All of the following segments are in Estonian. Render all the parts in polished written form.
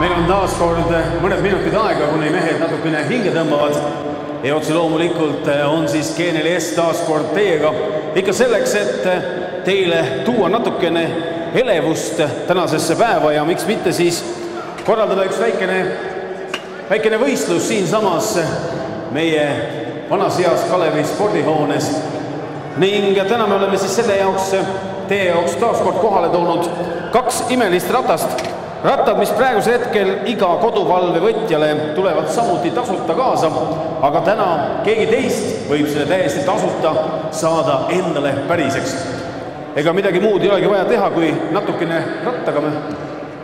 Meil on taas kord mõned minutid aega, kuni mehed natukene hinge tõmbavad. Ja otse loomulikult on siis GNLS taas kord teiega. Ikka selleks, et teile tuua natukene elevust tänasesse päeva ja miks mitte siis korraldada üks väikene võistlus siin samas meie vanas heas Kalevi spordihoones. Ning täna me oleme siis selle jaoks teie jaoks taas kord kohale toonud kaks imelist ratast. Rattad, mis praegusel hetkel iga koduvalve võtjale tulevad samuti tasuta kaasa, aga täna keegi teist võib selle täiesti tasuta saada endale päriseks. Ega midagi muud ei olegi vaja teha, kui natukene rattaga me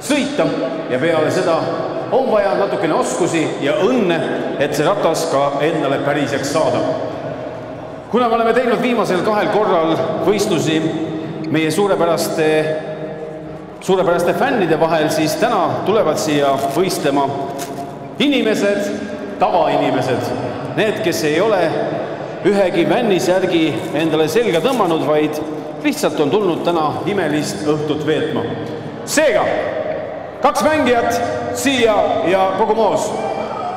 sõita ja peale seda on vaja natukene oskusi ja õnne, et see ratas ka endale päriseks saada. Kuna me oleme teinud viimasel 2 korral võistlusi meie suurepäraste fännide vahel, siis täna tulevad siia võistlema inimesed, tavainimesed. Need, kes ei ole ühegi vännisärgi endale selga tõmmanud, vaid lihtsalt on tulnud täna imelist õhtut veetma. Seega, 2 mängijat siia ja kogu moos.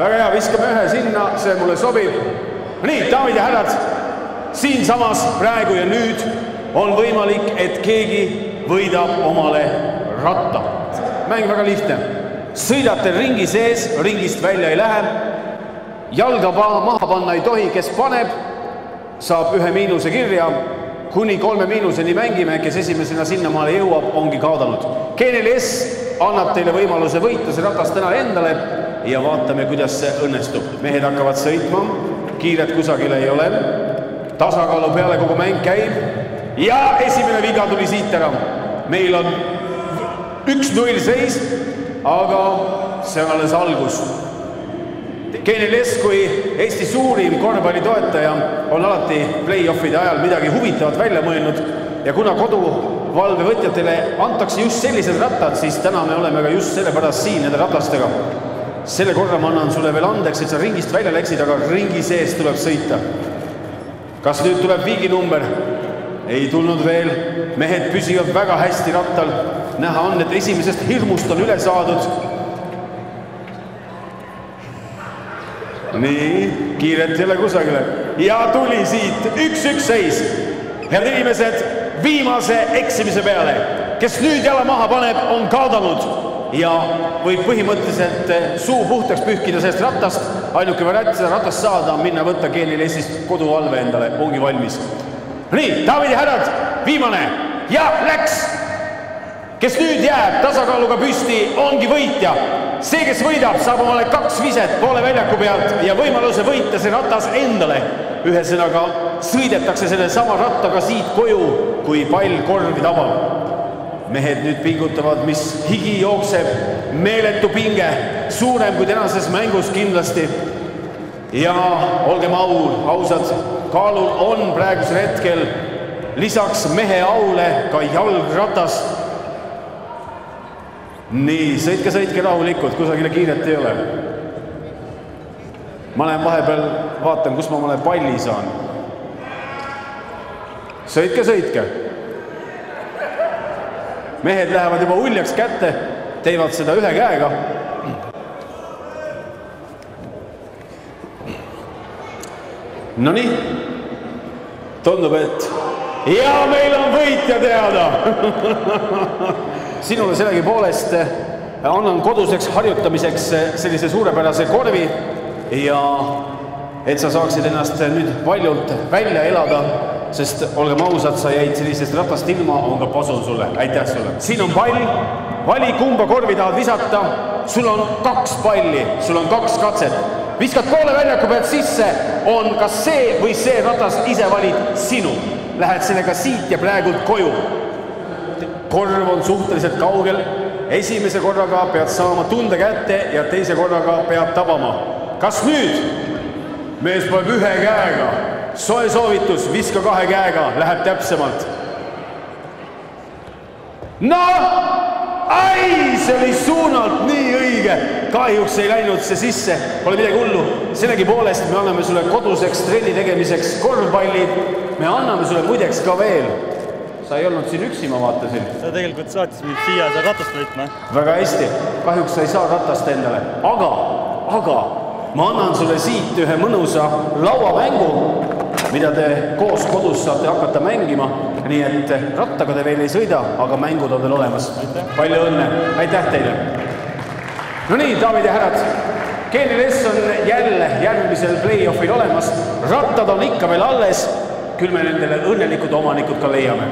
Väga hea, viskame ühe sinna, see mulle sobib. Nii, daamid ja härrad, siin samas praegu ja nüüd on võimalik, et keegi võidab omale ratta. Mäng väga lihtne. Sõidate ringi sees, ringist välja ei lähe. Jalga maha panna ei tohi, kes paneb, saab 1 miinuse kirja. Kuni 3 miinuseni mängime, kes esimesena sinnamaale jõuab, ongi kaadanud. GNLS annab teile võimaluse võita see ratas täna endale ja vaatame, kuidas see õnnestub. Mehed hakkavad sõitma, kiiret kusagil ei ole. Tasakaalu peale kogu mäng käib. Ja esimene viga tuli siit ära. Meil on 1-0 seis, aga see on alles algus. GNLS kui Eesti suurim korvpalli toetaja on alati play-offide ajal midagi huvitavat välja mõelnud ja kuna koduvalvevõtjatele antakse just sellised rattad, siis täna me oleme ka just sellepärast siin nende ratastega. Selle korra ma annan sulle veel andeks, et sa ringist välja läksid, aga ringi sees tuleb sõita. Kas nüüd tuleb viiginumber? Ei tulnud veel. Mehed püsivad väga hästi rattal. Näha on, et esimesest hirmust on üle saadud. Nii, kiiret ei ole kusagile. Ja tuli siit 1-1 seis. Head inimesed, viimase eksimise peale. Kes nüüd jala maha paneb, on kaadanud. Ja võib põhimõtteliselt suu puhtaks pühkida sellest ratast. Ainuke variant seda ratast saada on minna võtta GNLS-ist koduvalve endale. Ongi valmis. Nii, daamid ja härrad, viimane ja läks! Kes nüüd jääb tasakaaluga püsti, ongi võitja. See, kes võidab, saab omale 2 viset poole väljaku pealt ja võimaluse võita see ratas endale. Ühesõnaga sõidetakse selle sama rattaga siit koju, kui pall korvi tabab. Mehed nüüd pingutavad, mis higi jookseb, meeletu pinge, suurem kui tänases mängus kindlasti. Ja olgem ausad, kaalul on praegusel hetkel lisaks mehe aule ka jalgratas. Nii, sõitke rahulikult, kusagile kiiret ei ole. Ma lähen vahepeal, vaatan, kus ma omale palli saan. Sõitke. Mehed lähevad juba uljaks kätte, teevad seda 1 käega. No nii, tundub, et ja meil on võitja teada. Sinule sellegi poolest annan koduseks harjutamiseks sellise suurepärase korvi ja et sa saaksid ennast nüüd paljult välja elada, sest olgem ausad, sa jäid sellisest ratast ilma, on ka pasun sulle. Aitäh sulle. Siin on pall, vali kumba korvi tahad visata, sul on 2 palli, sul on 2 katset. Viskad poole väljaku pealt sisse, on kas see või see ratas ise valid sinu. Lähed sellega siit ja praegult koju. Korv on suhteliselt kaugel. Esimese korraga pead saama tunde kätte ja teise korraga pead tabama. Kas nüüd? Mees paneb 1 käega. Soe soovitus, viska 2 käega, läheb täpsemalt. No! Ai, see oli suunalt nii õige. Kahjuks ei läinud see sisse. Pole midagi hullu. Sellegi poolest me anname sulle koduseks trenni tegemiseks korvpalli. Me anname sulle muideks ka veel sa ei olnud siin üksi, ma vaatasin. Ta tegelikult saatis mind siia seda ratast võtma. Väga hästi. Kahjuks sa ei saa ratast endale. Aga ma annan sulle siit ühe mõnusa lauamängu, mida te koos kodus saate hakata mängima. Nii et rattaga te veel ei sõida, aga mängud on veel olemas. Palju õnne. Aitäh teile. No nii, daamid ja härrad. GNLS on jälle järgmisel play-offil olemas. Rattad on ikka veel alles. Küll me nendele õnnelikud omanikud ka leiame.